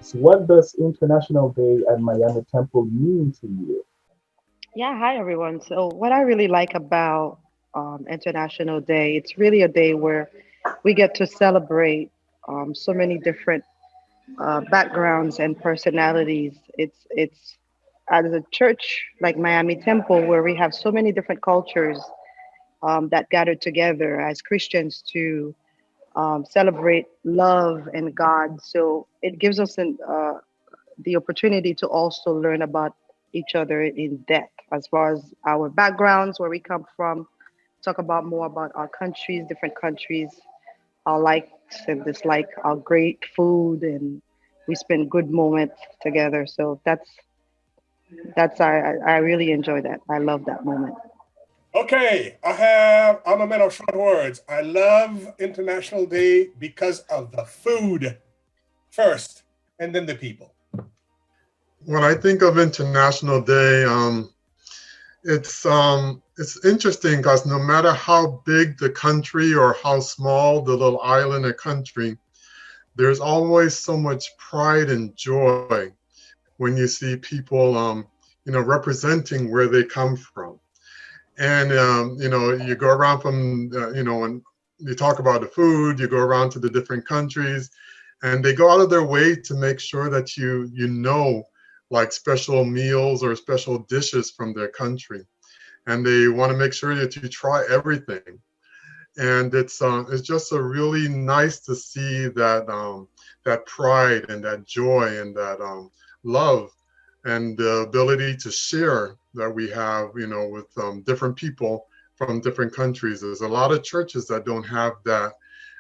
So what does International Day at Miami Temple mean to you? Yeah, hi everyone. So, what I really like about International Day, it's really a day where we get to celebrate so many different backgrounds and personalities. It's as a church like Miami Temple, where we have so many different cultures that gather together as Christians to celebrate love and God. So it gives us the opportunity to also learn about each other in depth as far as our backgrounds, where we come from, talk about more about our countries, different countries, our likes and dislikes, our great food, and we spend good moments together. So I really enjoy that. I love that moment. Okay, I'm a man of short words. I love International Day because of the food first, and then the people. When I think of International Day, it's interesting because no matter how big the country or how small the little island or country, there's always so much pride and joy when you see people, representing where they come from. And you go around from, when you talk about the food, you go around to the different countries, and they go out of their way to make sure that you know, like special meals or special dishes from their country, and they want to make sure that you try everything. And it's just a really nice to see that pride and that joy and that love and the ability to share that we have, with different people from different countries. There's a lot of churches that don't have that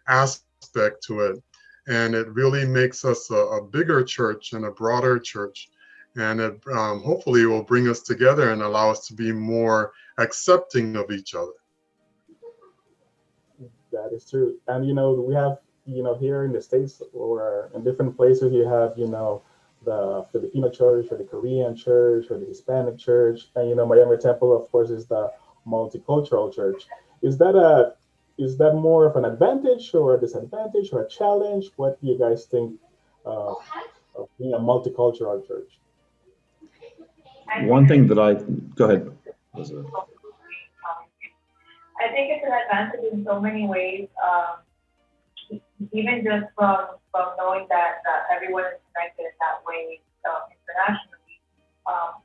aspect to it, and it really makes us a bigger church and a broader church, and it hopefully will bring us together and allow us to be more accepting of each other. That is true. And we have, here in the States or in different places, you have, the Filipino church or the Korean church or the Hispanic church. And Miami Temple, of course, is the multicultural church. Is that a is that more of an advantage or a disadvantage or a challenge? What do you guys think uh, of being a multicultural church? One thing that I go ahead, Elizabeth. I think it's an advantage in so many ways. Even just from knowing that everyone is connected in that way internationally.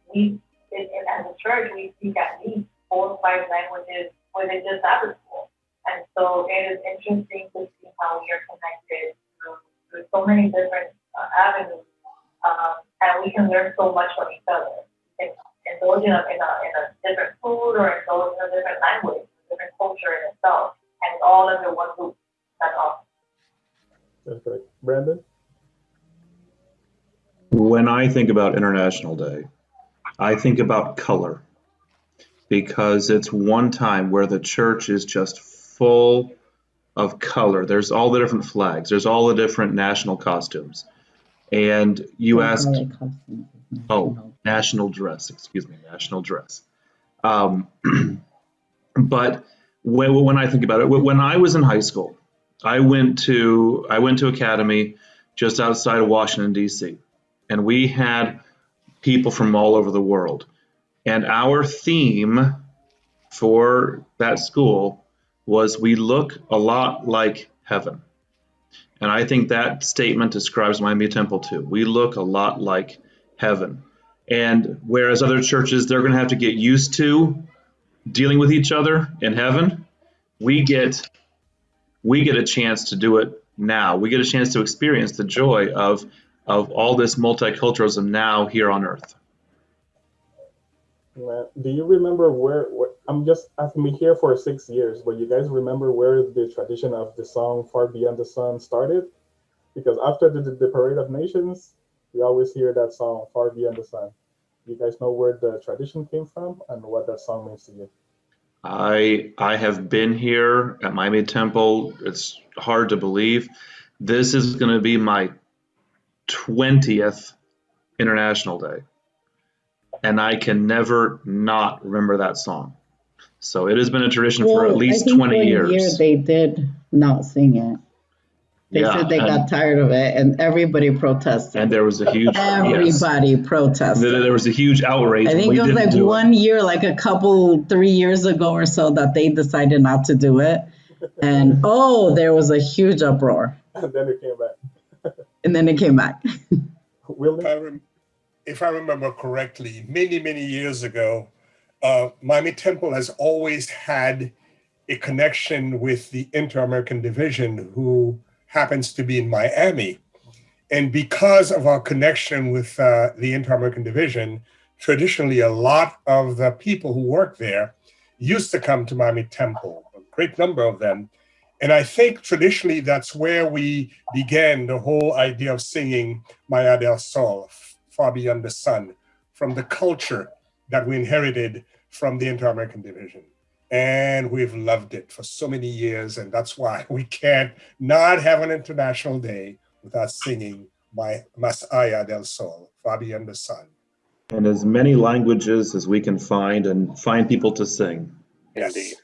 We as a church we speak at least 4 or 5 languages within just Sabbath school, and so it is interesting to see how we are connected through so many different avenues, and we can learn so much from each other. We can indulge in a different food or indulge in a different language, a different culture in itself, and it's all under one roof. That's awesome. That's correct. Brandon? When I think about International Day, I think about color because it's one time where the church is just full of color. There's all the different flags, there's all the different national costumes. And you asked, oh, national dress, excuse me, national dress. Um, but when I think about it, when I was in high school, I went to Academy just outside of Washington D.C. and we had people from all over the world. And our theme for that school was we look a lot like heaven. And I think that statement describes Miami Temple too. We look a lot like heaven. And whereas other churches, they're going to have to get used to dealing with each other in heaven, we get we get a chance to do it now. We get a chance to experience the joy of all this multiculturalism now here on earth. Do you remember where I'm just asking me here for 6 years, but you guys remember where the tradition of the song Far Beyond the Sun started? Because after the Parade of Nations, we always hear that song Far Beyond the Sun. You guys know where the tradition came from and what that song means to you? I have been here at Miami Temple. It's hard to believe. This is going to be my 20th International Day, and I can never not remember that song. So it has been a tradition for at Well, I least think 20 one year years. they did not sing it. They Yeah, said they and, got tired of it, and everybody protested. and there was a huge yes. Everybody protested. There was a huge outrage I when think we it was didn't like do one year, like 3 years ago or so, that they decided not to do it. And there was a huge uproar. And then it came back. And then it came back. Willie? If I remember correctly, many, many years ago, Miami Temple has always had a connection with the Inter-American Division, who happens to be in Miami. And because of our connection with the Inter-American Division, traditionally a lot of the people who work there used to come to Miami Temple, a great number of them. And I think traditionally that's where we began the whole idea of singing Maya del Sol, Far Beyond the Sun, from the culture that we inherited from the Inter-American Division. And we've loved it for so many years. And that's why we can't not have an International Day without singing Mas Allá del Sol, Far Beyond the Sun. And as many languages as we can find and find people to sing. Yes. Indeed.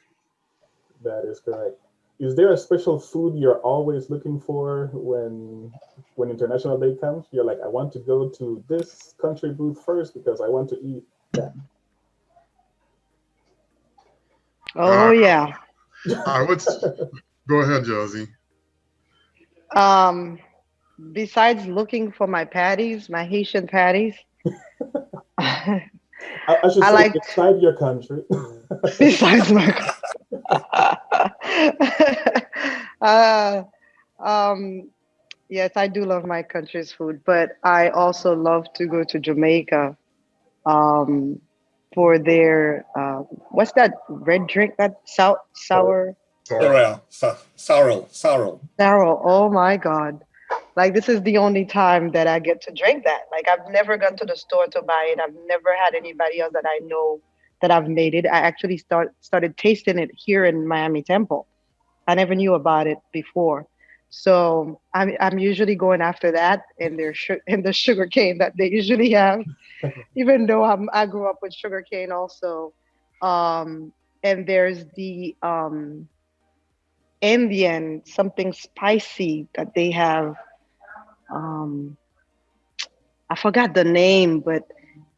That is correct. Is there a special food you're always looking for when International Day comes? You're like, I want to go to this country booth first because I want to eat that. Oh yeah. I would go ahead, Josie. Besides looking for my patties, my Haitian patties, I should I say like- inside your country. besides my yes, I do love my country's food, but I also love to go to Jamaica for their what's that red drink, that sour Sorrel. oh my god, like this is the only time that I get to drink that. Like I've never gone to the store to buy it. I've never had anybody else that I know that I've made it. I actually started tasting it here in Miami Temple. I never knew about it before. So I'm usually going after that and the sugar cane that they usually have, even though I grew up with sugar cane also. And there's the Indian something spicy that they have. I forgot the name, but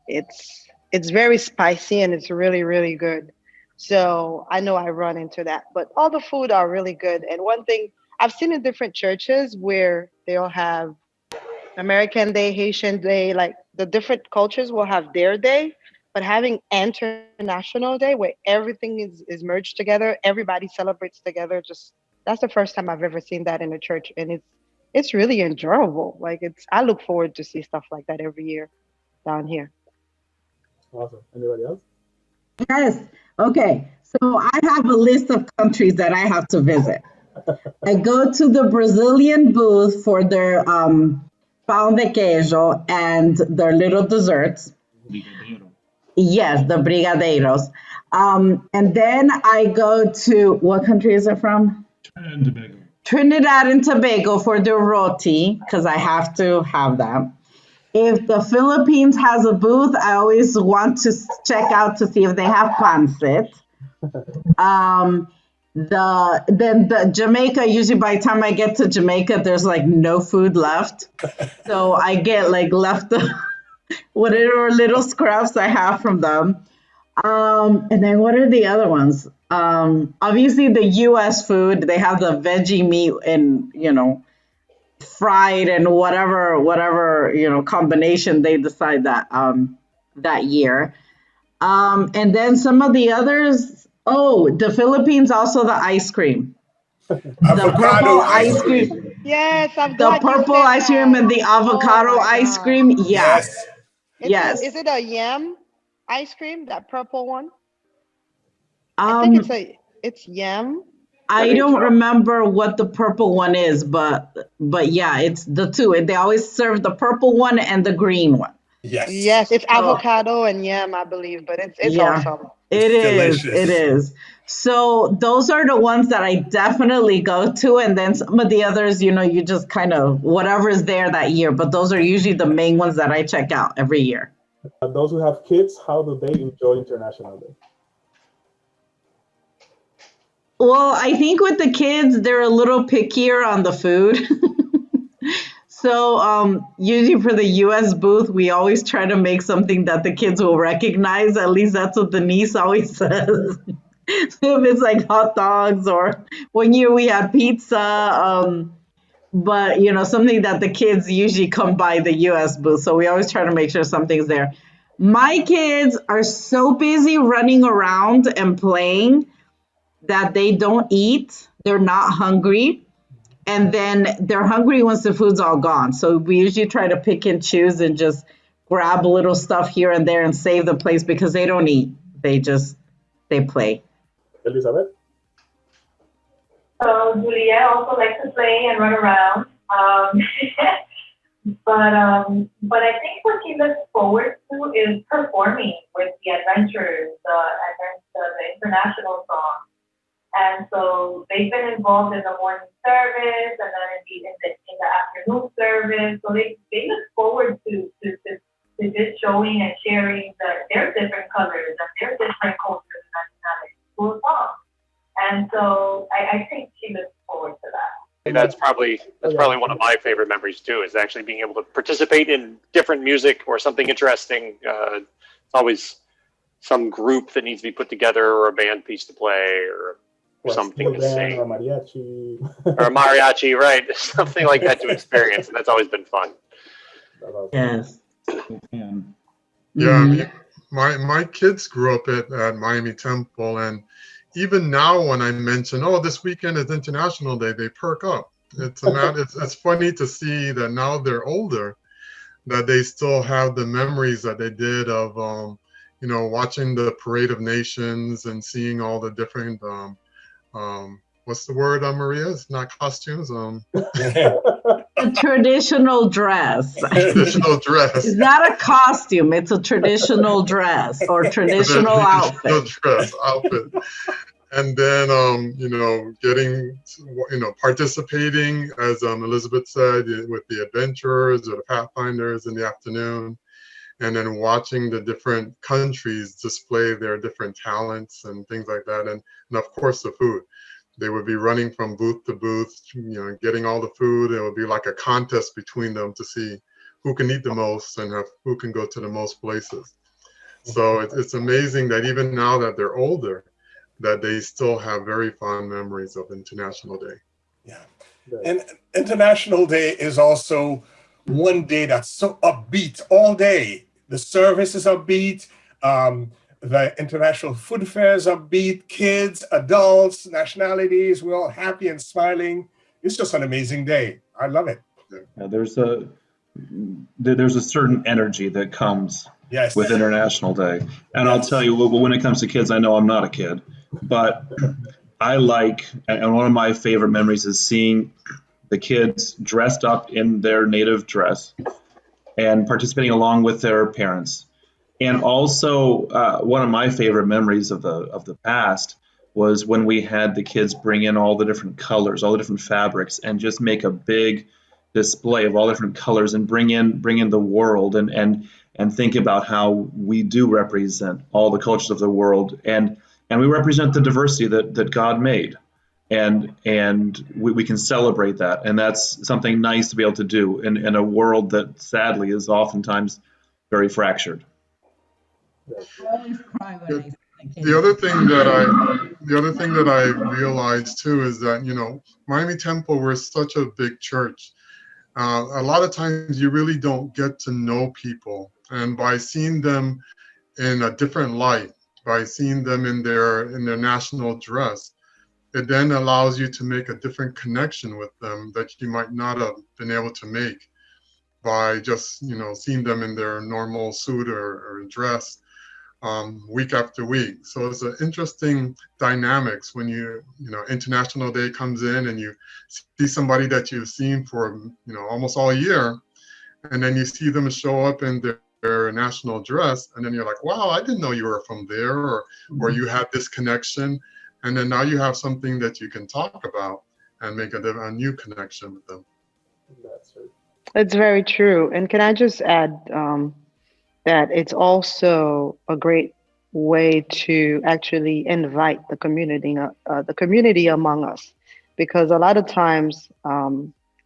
it's very spicy and it's really, really good. So I know I run into that, but all the food are really good. And one thing I've seen in different churches where they'll have American Day, Haitian Day, like the different cultures will have their day, but having International Day where everything is merged together, everybody celebrates together. Just that's the first time I've ever seen that in a church, and it's really enjoyable. Like I look forward to see stuff like that every year down here. Awesome. Anybody else? Yes. Okay. So I have a list of countries that I have to visit. I go to the Brazilian booth for their pão de queijo and their little desserts. Yes, the brigadeiros. And then I go to, what country is it from? Trinidad and Tobago for their roti, because I have to have that. If the Philippines has a booth, I always want to check out to see if they have pancit. Then the Jamaica, usually by the time I get to Jamaica, there's like no food left. So I get like left whatever little scraps I have from them. And then what are the other ones? Obviously the US food, they have the veggie meat and, fried and whatever, combination they decide that year. And then some of the others, the Philippines, also the ice cream. The purple ice cream. Yes, I'm The glad you purple said ice cream that. and the avocado Oh my ice God. cream. Yeah. Yes. Yes. Is it a yam ice cream, that purple one? I think it's yam. I don't remember what the purple one is, but yeah, it's the two. They always serve the purple one and the green one. Yes. Yes, it's avocado and yam, I believe, but it's Yeah. awesome. It is. delicious. It is. So those are the ones that I definitely go to. And then some of the others, you just kind of whatever's there that year. But those are usually the main ones that I check out every year. Those who have kids, how do they enjoy International Day? Well, I think with the kids, they're a little pickier on the food. So, usually for the US booth, we always try to make something that the kids will recognize. At least that's what the niece always says. If it's like hot dogs, or one year we had pizza, but something that the kids usually come by the US booth. So we always try to make sure something's there. My kids are so busy running around and playing that they don't eat. They're not hungry. And then they're hungry once the food's all gone. So we usually try to pick and choose and just grab a little stuff here and there and save the place because they don't eat. They play. Elizabeth? So Juliet also likes to play and run around. But I think what she looks forward to is performing with the adventurers, the international song. And so they've been involved in the morning service and then in the afternoon service. So they look forward to just showing and sharing their different colors and their different cultures and nationalities through a song. And so I think she looks forward to that. That's probably one of my favorite memories too, is actually being able to participate in different music or something interesting. It's always some group that needs to be put together or a band piece to play or something to sing. Or mariachi. Or a mariachi, right? Something like that to experience. And that's always been fun. Yes. And Yeah, I mean, my kids grew up at Miami Temple, and even now when I mention, oh, this weekend is International Day, they perk up. It's funny to see that now they're older, that they still have the memories that they did of watching the Parade of Nations and seeing all the different what's the word, Maria? It's not costumes. A traditional dress. Traditional dress. It's not a costume. It's a traditional dress or traditional outfit. Dress outfit. And then, getting, participating, as Elizabeth said, with the adventurers or the pathfinders in the afternoon, and then watching the different countries display their different talents and things like that. And of course, the food. They would be running from booth to booth, getting all the food. It would be like a contest between them to see who can eat the most and who can go to the most places. So it's amazing that even now that they're older, that they still have very fond memories of International Day. Yeah. And International Day is also one day that's so upbeat all day. The service is upbeat. The international food fairs upbeat. Kids, adults, nationalities, we're all happy and smiling. It's just an amazing day. I love it. yeah, there's a certain energy that comes Yes. with International Day. And I'll tell you, when it comes to kids, I know I'm not a kid, but and one of my favorite memories is seeing the kids dressed up in their native dress and participating along with their parents. And also, one of my favorite memories of the past was when we had the kids bring in all the different colors, all the different fabrics, and just make a big display of all different colors and bring in the world and think about how we do represent all the cultures of the world, and we represent the diversity that God made, and we can celebrate that, and that's something nice to be able to do in a world that sadly is oftentimes very fractured. The other thing that I realized too is that Miami Temple, we're such a big church. A lot of times you really don't get to know people, and by seeing them in a different light, by seeing them in their national dress, it then allows you to make a different connection with them that you might not have been able to make by just seeing them in their normal suit or dress week after week. So it's an interesting dynamics when International Day comes in and you see somebody that you've seen for almost all year, and then you see them show up in their national dress, and then you're like, wow, I didn't know you were from there, or you had this connection, and then now you have something that you can talk about and make a new connection with them. That's right. It's very true. And can I just add that it's also a great way to actually invite the community among us, because a lot of times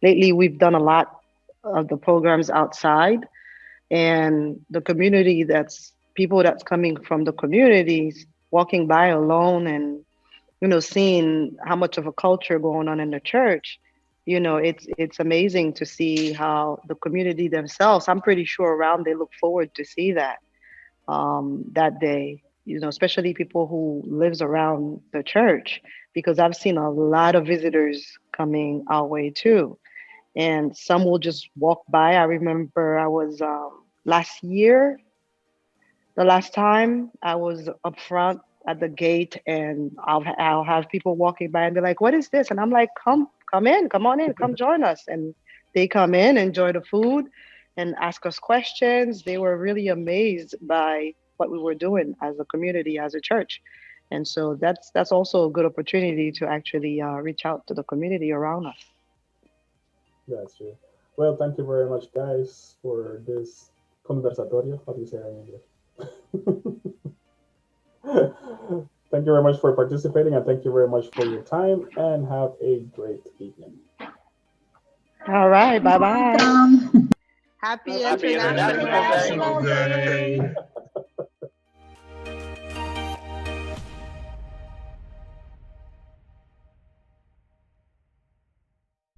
lately we've done a lot of the programs outside, and the community that's people that's coming from the communities walking by alone and seeing how much of a culture going on in the church. It's amazing to see how the community themselves, I'm pretty sure around, they look forward to see that day, especially people who lives around the church, because I've seen a lot of visitors coming our way too, and some will just walk by. I remember I was last year, the last time I was up front at the gate, and I'll have people walking by and be like, "What is this?" And I'm like, come in, come on in, come join us." And they come in, enjoy the food, and ask us questions. They were really amazed by what we were doing as a community, as a church. And so that's also a good opportunity to actually reach out to the community around us. That's true. Well, thank you very much, guys, for this conversatorio. How do you say that in English? Thank you very much for participating, and thank you very much for your time, and have a great evening. All right, bye bye. Welcome. Happy Happy International International Day. Day.